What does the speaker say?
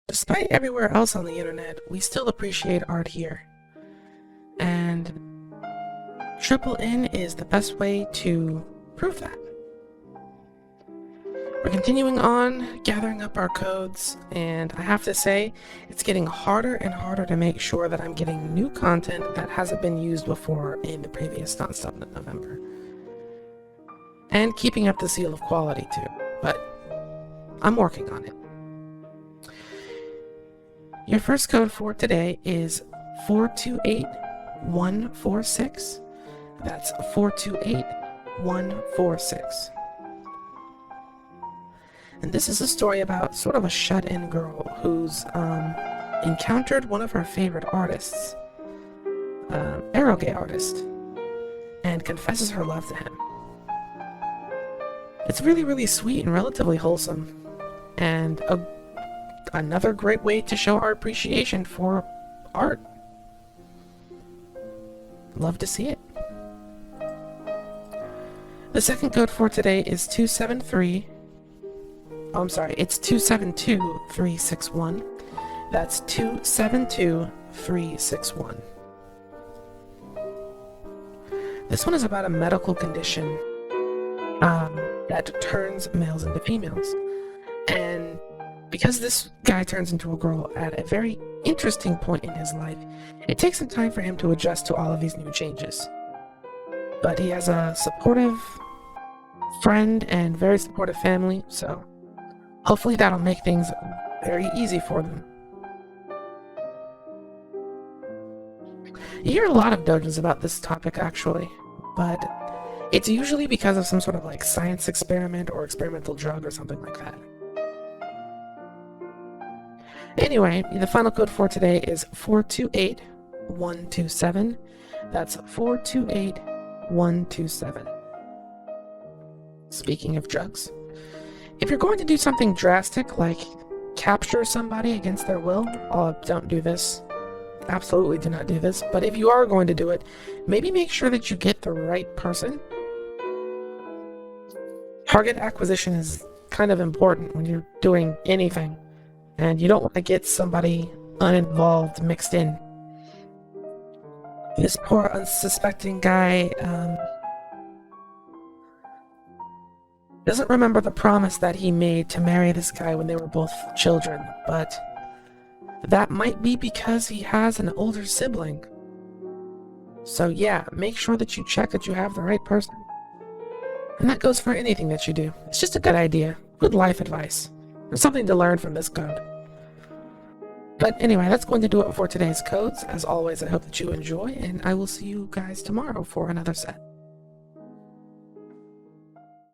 Despite everywhere else on the internet, we still appreciate art here. And Triple N is the best way to prove that. We're continuing on gathering up our codes, and I have to say, it's getting harder and harder to make sure that I'm getting new content that hasn't been used before in the previous Nonstop November. And keeping up the seal of quality too, but I'm working on it. Your first code for today is 428146. That's 428146. And this is a story about sort of a shut-in girl who's encountered one of her favorite artists, aerogay artist, and confesses her love to him. It's really, really sweet and relatively wholesome, and another great way to show our appreciation for art. Love to see it. The second code for today is 272-361. That's 272-361. This one is about a medical condition that turns males into females. And because this guy turns into a girl at a very interesting point in his life, it takes some time for him to adjust to all of these new changes. But he has a supportive friend and very supportive family, so hopefully that'll make things very easy for them. You hear a lot of dojos about this topic actually, but it's usually because of some sort of like science experiment or experimental drug or something like that. Anyway, the final code for today is 428127. That's 428127. Speaking of drugs, if you're going to do something drastic like capture somebody against their will, don't do this. Absolutely do not do this. But if you are going to do it, maybe make sure that you get the right person. Target acquisition is kind of important when you're doing anything, and you don't want to get somebody uninvolved mixed in. This poor unsuspecting guy doesn't remember the promise that he made to marry this guy when they were both children, but that might be because he has an older sibling. So yeah, make sure that you check that you have the right person. And that goes for anything that you do. It's just a good idea, good life advice. There's something to learn from this code. But anyway, that's going to do it for today's codes. As always, I hope that you enjoy, and I will see you guys tomorrow for another set.